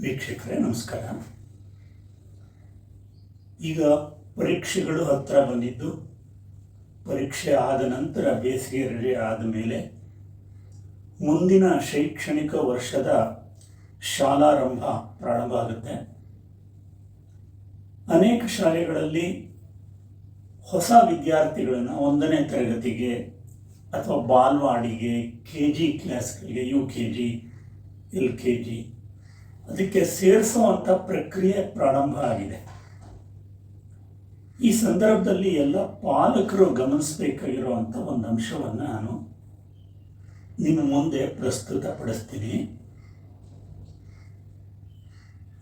ವೀಕ್ಷಕರೇ ನಮಸ್ಕಾರ. ಈಗ ಪರೀಕ್ಷೆಗಳು ಹತ್ತಿರ ಬಂದಿದ್ದು, ಪರೀಕ್ಷೆ ಆದ ನಂತರ ಬೇಸಿಗೆ ರಜೆ ಆದ ಮೇಲೆ ಮುಂದಿನ ಶೈಕ್ಷಣಿಕ ವರ್ಷದ ಶಾಲಾರಂಭ ಪ್ರಾರಂಭ ಆಗುತ್ತೆ. ಅನೇಕ ಶಾಲೆಗಳಲ್ಲಿ ಹೊಸ ವಿದ್ಯಾರ್ಥಿಗಳನ್ನು 1ನೇ ತರಗತಿಗೆ ಅಥವಾ ಬಾಲ್ವಾಡಿಗೆ, KG ಕ್ಲಾಸ್ಗಳಿಗೆ, UKG, LKG ಅದಕ್ಕೆ ಸೇರಿಸುವಂಥ ಪ್ರಕ್ರಿಯೆ ಪ್ರಾರಂಭ ಆಗಿದೆ. ಈ ಸಂದರ್ಭದಲ್ಲಿ ಎಲ್ಲ ಪಾಲಕರು ಗಮನಿಸಬೇಕಾಗಿರುವಂಥ ಒಂದು ಅಂಶವನ್ನು ನಾನು ನಿಮ್ಮ ಮುಂದೆ ಪ್ರಸ್ತುತಪಡಿಸ್ತೀನಿ.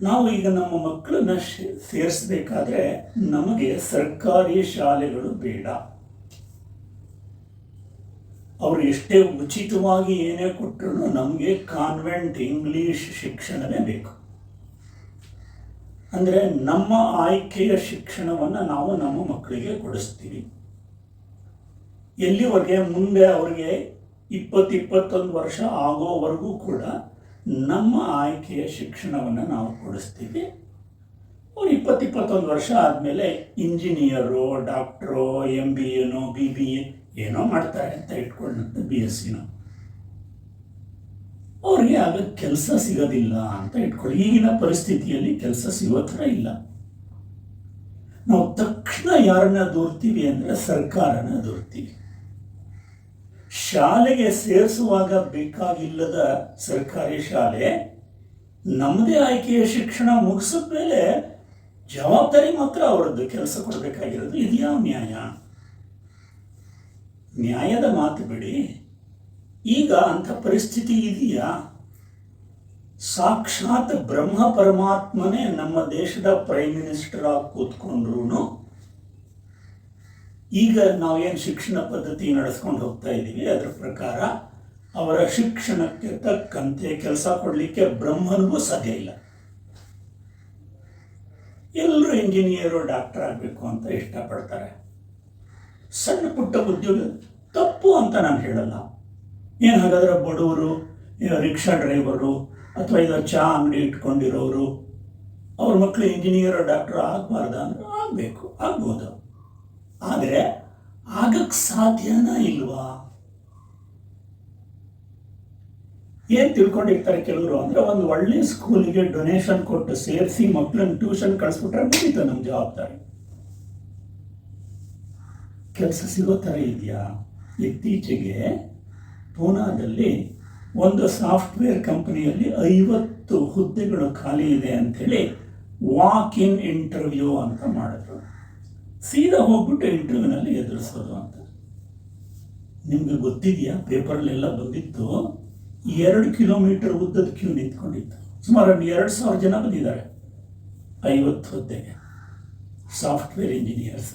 ನಾವು ಈಗ ನಮ್ಮ ಮಕ್ಕಳನ್ನ ಸೇರಿಸಬೇಕಾದ್ರೆ ನಮಗೆ ಸರ್ಕಾರಿ ಶಾಲೆಗಳು ಬೇಡ. ಅವರು ಎಷ್ಟೇ ಉಚಿತವಾಗಿ ಏನೇ ಕೊಟ್ಟರು ನಮಗೆ ಕಾನ್ವೆಂಟ್ ಇಂಗ್ಲೀಷ್ ಶಿಕ್ಷಣವೇ ಬೇಕು. ಅಂದರೆ ನಮ್ಮ ಆಯ್ಕೆಯ ಶಿಕ್ಷಣವನ್ನು ನಾವು ನಮ್ಮ ಮಕ್ಕಳಿಗೆ ಕೊಡಿಸ್ತೀವಿ. ಎಲ್ಲಿವರೆಗೆ ಮುಂದೆ ಅವ್ರಿಗೆ 20-21 ವರ್ಷ ಆಗೋವರೆಗೂ ಕೂಡ ನಮ್ಮ ಆಯ್ಕೆಯ ಶಿಕ್ಷಣವನ್ನು ನಾವು ಕೊಡಿಸ್ತೀವಿ. ಅವ್ರು 20-21 ವರ್ಷ ಆದಮೇಲೆ ಇಂಜಿನಿಯರು, ಡಾಕ್ಟ್ರು, MBA, BBA ಏನೋ ಮಾಡ್ತಾರೆ ಅಂತ ಇಟ್ಕೊಂಡಂತ BSc ಅವ್ರಿಗೆ ಆಗ ಕೆಲಸ ಸಿಗೋದಿಲ್ಲ ಅಂತ ಇಟ್ಕೊಳ್ಳಿ. ಈಗಿನ ಪರಿಸ್ಥಿತಿಯಲ್ಲಿ ಕೆಲಸ ಸಿಗೋ ಥರ ಇಲ್ಲ. ನಾವು ತಕ್ಷಣ ಯಾರನ್ನ ದೂರ್ತೀವಿ ಅಂದರೆ ಸರ್ಕಾರನ ದೂರ್ತೀವಿ. ಶಾಲೆಗೆ ಸೇರಿಸುವಾಗ ಬೇಕಾಗಿಲ್ಲದ ಸರ್ಕಾರಿ ಶಾಲೆ ನಮ್ಮದೇ ಆಯ್ಕೆಯ ಶಿಕ್ಷಣ ಮುಗಿಸಿದ ಮೇಲೆ ಜವಾಬ್ದಾರಿ ಮಾತ್ರ ಅವರದ್ದು ಕೆಲಸ ಕೊಡಬೇಕಾಗಿರೋದು. ಇದು ಯಾವ ನ್ಯಾಯ? ನ್ಯಾಯದ ಮಾತು ಬಿಡಿ. ಈಗ ಅಂಥ ಪರಿಸ್ಥಿತಿ ಇದೆಯಾ? ಸಾಕ್ಷಾತ್ ಬ್ರಹ್ಮ ಪರಮಾತ್ಮನೇ ನಮ್ಮ ದೇಶದ ಪ್ರೈಮ್ ಮಿನಿಸ್ಟರ್ ಆಗಿ ಕೂತ್ಕೊಂಡ್ರು ಈಗ ನಾವೇನು ಶಿಕ್ಷಣ ಪದ್ಧತಿ ನಡೆಸ್ಕೊಂಡು ಹೋಗ್ತಾ ಇದ್ದೀವಿ ಅದರ ಪ್ರಕಾರ ಅವರ ಶಿಕ್ಷಣಕ್ಕೆ ತಕ್ಕಂತೆ ಕೆಲಸ ಕೊಡಲಿಕ್ಕೆ ಬ್ರಹ್ಮನಿಗೂ ಸಾಧ್ಯ ಇಲ್ಲ. ಎಲ್ಲರೂ ಇಂಜಿನಿಯರು, ಡಾಕ್ಟರ್ ಆಗಬೇಕು ಅಂತ ಇಷ್ಟಪಡ್ತಾರೆ. ಸಣ್ಣ ಪುಟ್ಟ ಉದ್ಯೋಗ ತಪ್ಪು ಅಂತ ನಾನು ಹೇಳಲ್ಲ. ಏನು ಹಾಗಾದರೆ ಬಡವರು, ರಿಕ್ಷಾ ಡ್ರೈವರು ಅಥವಾ ಈಗ ಚಹಾ ಅಂಗಡಿ ಇಟ್ಕೊಂಡಿರೋರು ಅವ್ರ ಮಕ್ಕಳು ಇಂಜಿನಿಯರ್, ಡಾಕ್ಟರ್ ಆಗಬಾರ್ದ ಅಂದರೆ ಆಗಬೇಕು, ಆಗ್ಬೋದು. ಆದರೆ ಆಗಕ್ಕೆ ಸಾಧ್ಯನಾ ಇಲ್ವಾ? ಏನು ತಿಳ್ಕೊಂಡಿರ್ತಾರೆ ಕೆಲವರು ಅಂದರೆ ಒಂದು ಒಳ್ಳೆ ಸ್ಕೂಲಿಗೆ ಡೊನೇಷನ್ ಕೊಟ್ಟು ಸೇರಿಸಿ ಮಕ್ಕಳನ್ನ ಟ್ಯೂಷನ್ ಕಳಿಸ್ಬಿಟ್ರೆ ಮುಗೀತು ನಮ್ಮ ಜವಾಬ್ದಾರಿ. ಕೆಲಸ ಸಿಗೋ ಥರ ಇದೆಯಾ? ಇತ್ತೀಚೆಗೆ ಪೂನಾದಲ್ಲಿ ಒಂದು ಸಾಫ್ಟ್ವೇರ್ ಕಂಪನಿಯಲ್ಲಿ 50 ಹುದ್ದೆಗಳು ಖಾಲಿ ಇದೆ ಅಂಥೇಳಿ ವಾಕ್ ಇನ್ ಇಂಟರ್ವ್ಯೂ ಅಂತ ಮಾಡಿದ್ರು. ಸೀದಾ ಹೋಗ್ಬಿಟ್ಟು ಇಂಟರ್ವ್ಯೂನಲ್ಲಿ ಎದುರಿಸೋದು ಅಂತ. ನಿಮಗೆ ಗೊತ್ತಿದೆಯಾ? ಪೇಪರ್ಲೆಲ್ಲ ಬಂದಿತ್ತು. 2 ಕಿಲೋಮೀಟರ್ ಉದ್ದದ ಕ್ಯೂ ನಿಂತ್ಕೊಂಡಿತ್ತು. ಸುಮಾರು 2,000 ಜನ ಬಂದಿದ್ದಾರೆ 50 ಹುದ್ದೆಗೆ, ಸಾಫ್ಟ್ವೇರ್ ಇಂಜಿನಿಯರ್ಸ್.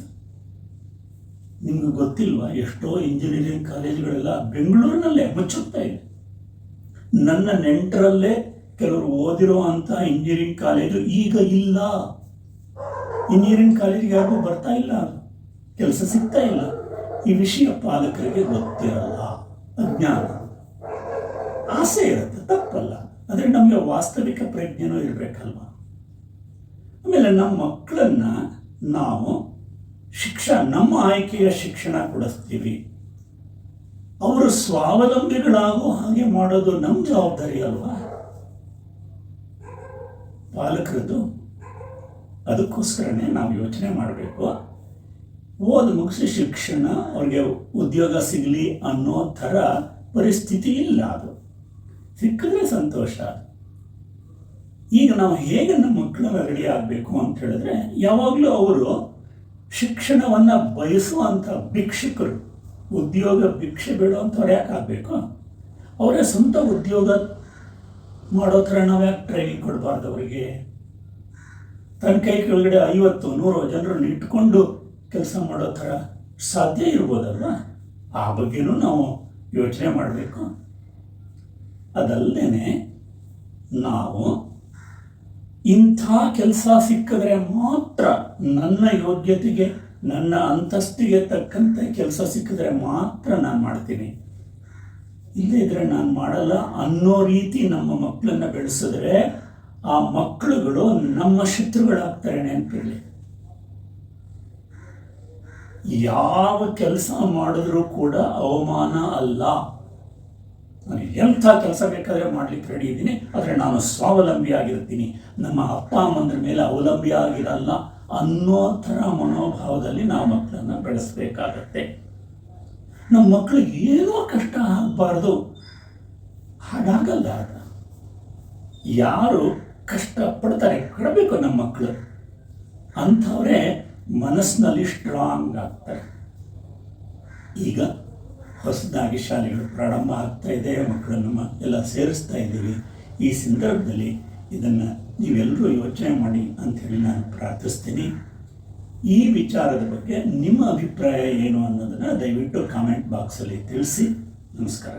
ನಿಮ್ಗೆ ಗೊತ್ತಿಲ್ವಾ? ಎಷ್ಟೋ ಇಂಜಿನಿಯರಿಂಗ್ ಕಾಲೇಜುಗಳೆಲ್ಲ ಬೆಂಗಳೂರಿನಲ್ಲೇ ಮುಚ್ಚುತ್ತಾ ಇದೆ. ನನ್ನ ನೆಂಟರಲ್ಲೇ ಕೆಲವರು ಓದಿರೋ ಅಂಥ ಇಂಜಿನಿಯರಿಂಗ್ ಕಾಲೇಜು ಈಗ ಇಲ್ಲ. ಇಂಜಿನಿಯರಿಂಗ್ ಕಾಲೇಜಿಗೆ ಯಾರಿಗೂ ಬರ್ತಾ ಇಲ್ಲ, ಕೆಲಸ ಸಿಗ್ತಾ ಇಲ್ಲ. ಈ ವಿಷಯ ಪಾಲಕರಿಗೆ ಗೊತ್ತಿರಲ್ಲ, ಅಜ್ಞಾನ. ಆಸೆ ಇರುತ್ತೆ, ತಪ್ಪಲ್ಲ. ಆದರೆ ನಮಗೆ ವಾಸ್ತವಿಕ ಪ್ರಜ್ಞೆನೂ ಇರಬೇಕಲ್ವ. ಆಮೇಲೆ ನಮ್ಮ ಮಕ್ಕಳನ್ನು ನಾವು ನಮ್ಮ ಆಯ್ಕೆಯ ಶಿಕ್ಷಣ ಕೊಡಿಸ್ತೀವಿ. ಅವರು ಸ್ವಾವಲಂಬಿಗಳಾಗೋ ಹಾಗೆ ಮಾಡೋದು ನಮ್ಮ ಜವಾಬ್ದಾರಿ ಅಲ್ವಾ ಪಾಲಕರದ್ದು? ಅದಕ್ಕೋಸ್ಕರನೇ ನಾವು ಯೋಚನೆ ಮಾಡಬೇಕು. ಓದು ಮುಗಿಸಿ ಶಿಕ್ಷಣ ಅವ್ರಿಗೆ ಉದ್ಯೋಗ ಸಿಗಲಿ ಅನ್ನೋ ಥರ ಪರಿಸ್ಥಿತಿ ಇಲ್ಲ. ಅದು ಸಿಕ್ಕಿದ್ರೆ ಸಂತೋಷ. ಈಗ ನಾವು ಹೇಗೆ ನಮ್ಮ ಮಕ್ಕಳನ್ನ ರೆಡಿ ಆಗಬೇಕು ಅಂತ ಹೇಳಿದ್ರೆ, ಯಾವಾಗಲೂ ಅವರು ಶಿಕ್ಷಣವನ್ನು ಬಯಸುವಂಥ ಭಿಕ್ಷುಕರು, ಉದ್ಯೋಗ ಭಿಕ್ಷೆ ಬೇಡುವಂಥವ್ರು ಯಾಕೆ ಆಗಬೇಕು? ಅವರೇ ಸ್ವಂತ ಉದ್ಯೋಗ ಮಾಡೋ ಥರ ನಾವು ಯಾಕೆ ಟ್ರೈನಿಂಗ್ ಕೊಡಬಾರ್ದು ಅವರಿಗೆ? ತನ್ನ ಕೈ ಕೆಳಗಡೆ 50-100 ಜನರನ್ನು ಇಟ್ಕೊಂಡು ಕೆಲಸ ಮಾಡೋ ಥರ ಸಾಧ್ಯ ಇರ್ಬೋದಲ್ವ? ಆ ಬಗ್ಗೆನೂ ನಾವು ಯೋಚನೆ ಮಾಡಬೇಕು. ಅದಲ್ಲದೆ ನಾವು ಇಂಥ ಕೆಲಸ ಸಿಕ್ಕಿದ್ರೆ ಮಾತ್ರ, ನನ್ನ ಯೋಗ್ಯತೆಗೆ, ನನ್ನ ಅಂತಸ್ತಿಗೆ ತಕ್ಕಂತೆ ಕೆಲಸ ಸಿಕ್ಕಿದ್ರೆ ಮಾತ್ರ ನಾನು ಮಾಡ್ತೀನಿ, ಇಲ್ಲದೇ ಇದ್ರೆ ನಾನು ಮಾಡಲ್ಲ ಅನ್ನೋ ರೀತಿ ನಮ್ಮ ಮಕ್ಕಳನ್ನು ಬೆಳೆಸಿದ್ರೆ ಆ ಮಕ್ಕಳುಗಳು ನಮ್ಮ ಶತ್ರುಗಳಾಗ್ತಾರೆ, ನೆನಪಿರಲಿ. ಯಾವ ಕೆಲಸ ಮಾಡಿದ್ರೂ ಕೂಡ ಅವಮಾನ ಅಲ್ಲ. ನಾನು ಎಂಥ ಕೆಲಸ ಬೇಕಾದರೆ ಮಾಡ್ಲಿಕ್ಕೆ ರೆಡಿ ಇದ್ದೀನಿ, ಆದರೆ ನಾನು ಸ್ವಾವಲಂಬಿ ಆಗಿರ್ತೀನಿ, ನಮ್ಮ ಅಪ್ಪ ಅಮ್ಮಂದ್ರ ಮೇಲೆ ಅವಲಂಬಿ ಆಗಿರಲ್ಲ ಅನ್ನೋ ಥರ ಮನೋಭಾವದಲ್ಲಿ ನಾವು ಮಕ್ಕಳನ್ನು ಬೆಳೆಸಬೇಕಾಗತ್ತೆ. ನಮ್ಮ ಮಕ್ಕಳಿಗೆ ಏನೋ ಕಷ್ಟ ಆಗಬಾರ್ದು, ಹಾಗಾಗಲ್ಲ. ಯಾರು ಕಷ್ಟಪಡ್ತಾರೆ, ಕೊಡಬೇಕು ನಮ್ಮ ಮಕ್ಕಳು, ಅಂಥವರೇ ಮನಸ್ಸಿನಲ್ಲಿ ಸ್ಟ್ರಾಂಗ್ ಆಗ್ತಾರೆ. ಈಗ ಹೊಸದಾಗಿ ಶಾಲೆಗಳು ಪ್ರಾರಂಭ ಆಗ್ತಾ ಇದೆ, ಮಕ್ಕಳನ್ನು ಎಲ್ಲ ಸೇರಿಸ್ತಾ ಇದ್ದೀವಿ. ಈ ಸಂದರ್ಭದಲ್ಲಿ ಇದನ್ನು ನೀವೆಲ್ಲರೂ ಯೋಚನೆ ಮಾಡಿ ಅಂಥೇಳಿ ನಾನು ಪ್ರಾರ್ಥಿಸ್ತೀನಿ. ಈ ವಿಚಾರದ ಬಗ್ಗೆ ನಿಮ್ಮ ಅಭಿಪ್ರಾಯ ಏನು ಅನ್ನೋದನ್ನು ದಯವಿಟ್ಟು ಕಾಮೆಂಟ್ ಬಾಕ್ಸಲ್ಲಿ ತಿಳಿಸಿ. ನಮಸ್ಕಾರ.